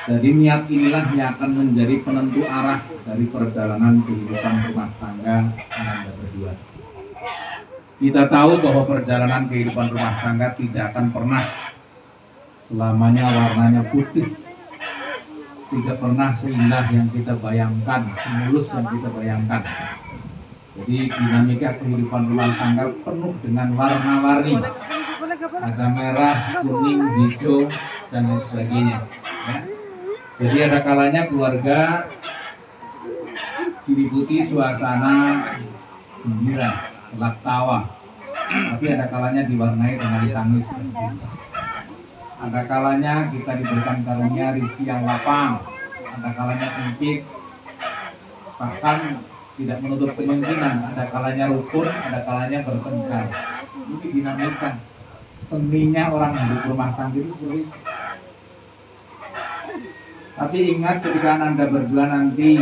Jadi niat inilah yang akan menjadi penentu arah dari perjalanan kehidupan rumah tangga Anda berdua. Kita tahu bahwa perjalanan kehidupan rumah tangga tidak akan pernah selamanya warnanya putih, tidak pernah seindah yang kita bayangkan, semulus yang kita bayangkan. Jadi dinamika kehidupan rumah tangga penuh dengan warna-warni, ada merah, kuning, hijau, dan lain sebagainya. Ya. Jadi ada kalanya keluarga diliputi suasana gembira, gelak tawa, tapi ada kalanya diwarnai dengan tangis. Ada kalanya kita diberikan karunia rezeki yang lapang, ada kalanya sempit, bahkan tidak menutup kemungkinan, ada kalanya rukun, ada kalanya bertengkar. Ini dinamika seninya orang hidup rumah tangga itu seperti itu. Tapi ingat ketika Anda berdua nanti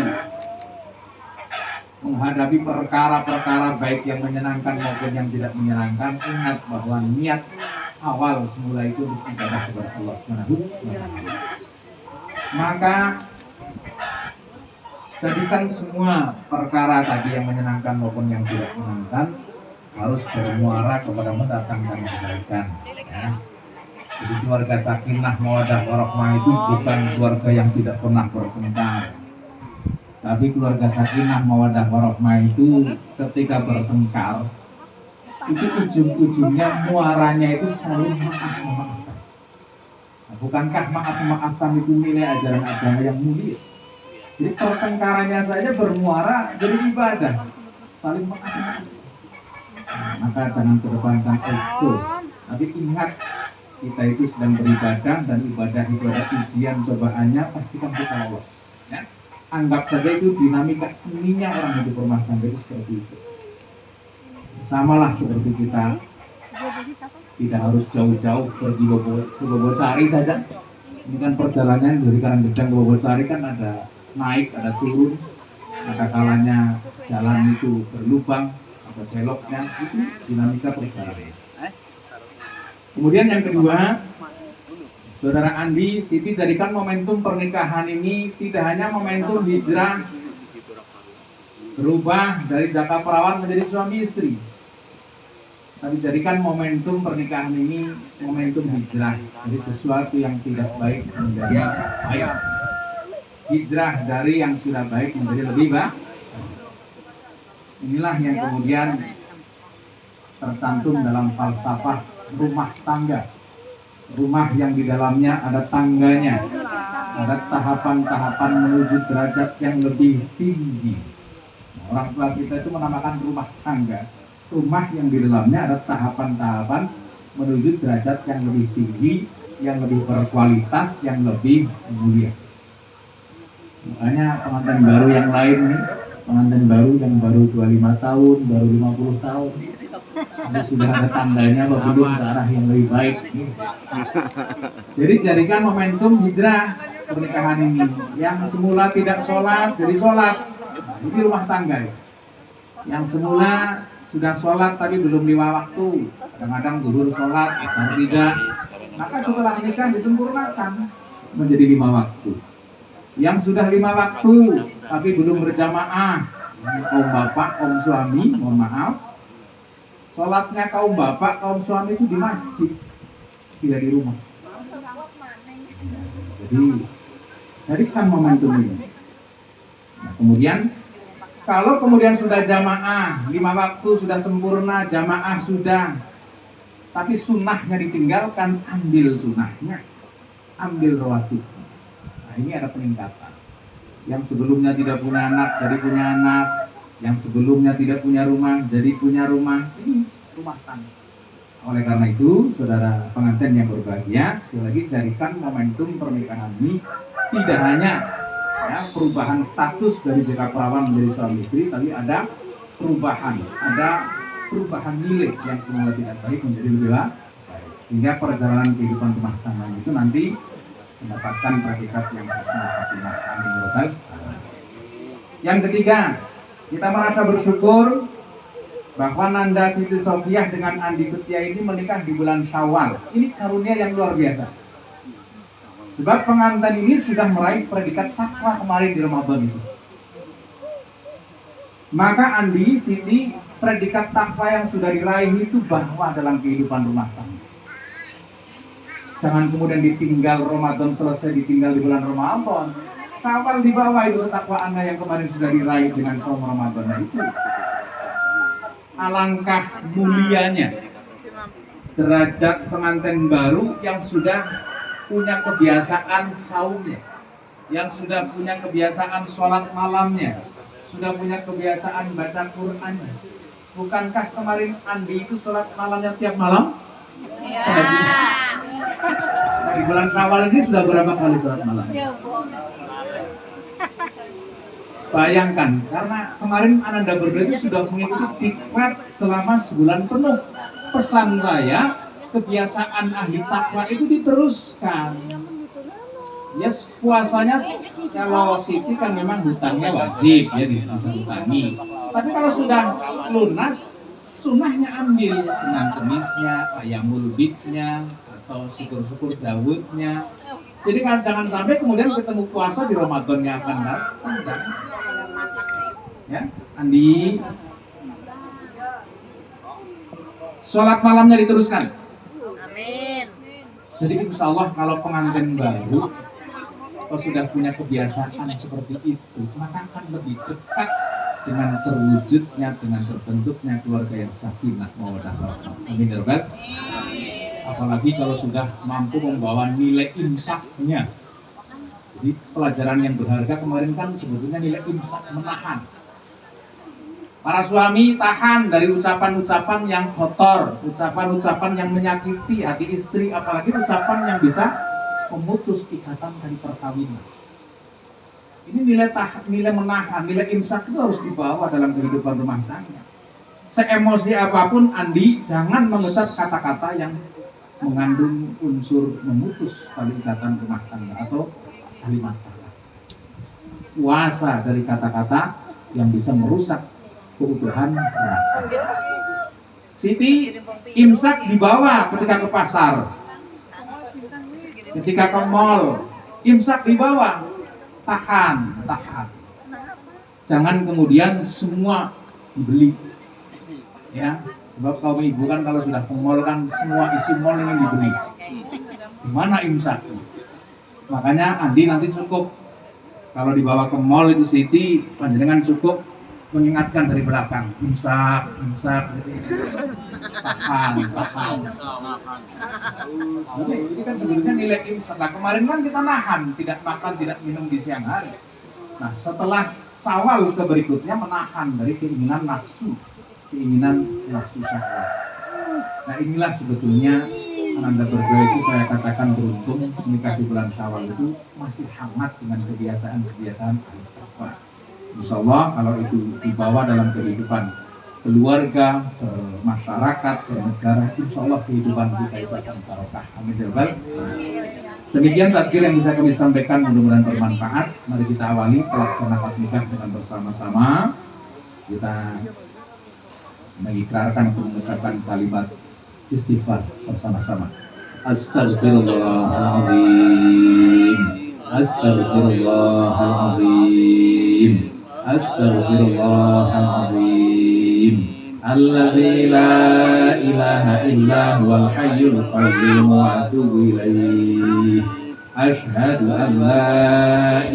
menghadapi perkara-perkara baik yang menyenangkan maupun yang tidak menyenangkan, ingat bahwa niat awal semula itu untuk ibadah kepada Allah Subhanahu wa Ta'ala. Maka jadikan semua perkara tadi yang menyenangkan maupun yang tidak menyenangkan harus bermuara kepada mendatangkan kebaikan. Ya. Jadi keluarga sakinah mawaddah warahmah itu bukan keluarga yang tidak pernah bertengkar. Tapi keluarga sakinah mawaddah warahmah itu ketika bertengkar itu ujung-ujungnya muaranya itu saling maaf-maafkan. Nah, bukankah maaf-maafkan itu nilai ajaran agama yang mulia? Jadi pertengkarannya saja bermuara jadi ibadah, saling maaf-maafkan. Nah, maka jangan kedepankan ego, tapi ingat kita itu sedang beribadah dan ibadah itu ada ujian cobaannya, pastikan kita lolos. Ya? Anggap saja itu dinamika seninya orang hidup rumah tangga itu seperti itu. Samalah seperti kita tidak harus jauh-jauh pergi ke Bogocari saja. Ini kan perjalanan dari Karanggedang ke Bogocari kan ada naik, ada turun, ada kalanya jalan itu berlubang, ada beloknya, itu dinamika perjalanan. Kemudian yang kedua, Saudara Andi, Siti jadikan momentum pernikahan ini tidak hanya momentum hijrah, berubah dari jaka perawan menjadi suami istri, tapi jadikan momentum pernikahan ini momentum hijrah dari sesuatu yang tidak baik menjadi baik. Hijrah dari yang sudah baik menjadi lebih baik. Inilah yang kemudian tercantum dalam falsafah rumah tangga. Rumah yang di dalamnya ada tangganya, ada tahapan-tahapan menuju derajat yang lebih tinggi. Orang tua kita itu menamakan rumah tangga, rumah yang di dalamnya ada tahapan-tahapan menuju derajat yang lebih tinggi, yang lebih berkualitas, yang lebih mulia. Makanya pengantin baru yang lain nih, pengantin baru yang baru 25 tahun, baru 50 tahun, ini sudah ada tandanya bahwa belum ke arah yang lebih baik. Jadi jadikan momentum hijrah pernikahan ini. Yang semula tidak sholat, jadi sholat. Ini rumah tangga ya. Yang semula sudah sholat tapi belum 5 waktu, kadang-kadang zuhur sholat, asar tidak. Maka setelah nikah disempurnakan menjadi 5 waktu. Yang sudah 5 waktu tapi belum berjamaah, kaum bapak, kaum suami, mohon maaf, sholatnya kaum bapak, kaum suami itu di masjid, tidak di rumah. Jadi jadikan momentum ini. Nah, kemudian kalau kemudian sudah jamaah, 5 waktu sudah sempurna, jamaah sudah, tapi sunnahnya ditinggalkan, ambil sunnahnya, ambil rawatib. Nah, ini ada peningkatan. Yang sebelumnya tidak punya anak jadi punya anak, yang sebelumnya tidak punya rumah jadi punya rumah. Ini rumah tangga. Oleh karena itu, saudara pengantin yang berbahagia, sekali lagi jadikan momentum pernikahan ini tidak hanya ya, perubahan status dari jaka perawan menjadi suami istri, tapi ada perubahan nilai yang semula tidak baik menjadi lebih baik, sehingga perjalanan kehidupan rumah tangga itu nanti mendapatkan predikat yang husnul khatimah. Amin ya rabbal alamin. Yang ketiga, kita merasa bersyukur bahwa Nanda Siti Sofiah dengan Andi Setia ini menikah di bulan Syawal. Ini karunia yang luar biasa. Sebab pengantin ini sudah meraih predikat takwa kemarin di Ramadan itu. Maka Andi, Siti, predikat takwa yang sudah diraih itu bahwa dalam kehidupan rumah tangga. Jangan kemudian ditinggal Ramadan selesai, ditinggal di bulan Ramadan. Sawal di bawah itu ketakwaannya yang kemarin sudah diraih dengan saum Ramadan itu. Alangkah mulianya derajat pengantin baru yang sudah punya kebiasaan saumnya, yang sudah punya kebiasaan sholat malamnya, sudah punya kebiasaan baca Qur'annya. Bukankah kemarin Andi itu sholat malamnya tiap malam? Iya. Di bulan Syawal ini sudah berapa kali sholat malam? Bayangkan, karena kemarin Ananda berdua itu sudah mengikuti diklat selama sebulan penuh. Pesan saya, kebiasaan ahli takwa itu diteruskan. Yes, puasanya kalau Siti kan memang hutangnya wajib ya dihutangi. Tapi kalau sudah lunas, sunnahnya ambil Senin Kemisnya, Ayamul Bidnya, atau syukur-syukur Dawudnya. Jadi kan jangan sampai kemudian ketemu puasa di Ramadannya akan datang. Ya, Andi. Sholat malamnya diteruskan. Amin. Jadi insya Allah kalau pengantin baru kalau sudah punya kebiasaan seperti itu, maka akan lebih dekat dengan terwujudnya, dengan terbentuknya keluarga yang sakinah mawaddah warahmah. Amin ya rabbal. Apalagi kalau sudah mampu membawa nilai imsaknya. Jadi pelajaran yang berharga kemarin kan sebetulnya nilai imsak, menahan. Para suami tahan dari ucapan-ucapan yang kotor, ucapan-ucapan yang menyakiti hati istri, apalagi ucapan yang bisa memutus ikatan dari perkawinan. Ini nilai menahan, nilai imsak itu harus dibawa dalam kehidupan rumah tangga. Seemosi apapun Andi, jangan mengucap kata-kata yang mengandung unsur memutus tali ikatan rumah tangga atau kalimat kata. Puasa dari kata-kata yang bisa merusak keutuhan rumah tangga. Siti, imsak dibawa ketika ke pasar, ketika ke mall, imsak dibawa, tahan. Jangan kemudian semua dibeli, ya. Sebab kaum ibu kan kalau sudah ke mall kan semua isi mall ingin dibeli. Gimana imsak? Makanya Andi nanti cukup kalau dibawa ke mall itu Siti, panjenengan cukup mengingatkan dari belakang, imsak, tahan. Oke, ini kan sebenarnya nilai imsak. Nah, kemarin kan kita nahan, tidak makan, tidak minum di siang hari. Nah, setelah Syawal ke berikutnya menahan dari keinginan nafsu syahwat. Nah, inilah sebetulnya Ananda berdua itu saya katakan beruntung menikah di bulan Syawal itu masih hangat dengan kebiasaan takwa. Insya Allah kalau itu dibawa dalam kehidupan keluarga, masyarakat, negara, insya Allah kehidupan kita itu akan barokah. Amin ya rabbal. Demikian takdir yang bisa kami sampaikan, mudah-mudahan bermanfaat. Mari kita awali pelaksanaan nikah dengan bersama-sama. Kita mengikrarkan untuk mengucapkan kalimat istighfar bersama-sama. Astaghfirullahaladzim, astaghfirullahaladzim. Astaghfirullahaladzim alladzi la ilaha illa huwal hayyul qayyum wa atubu ilaih. Asyhadu an la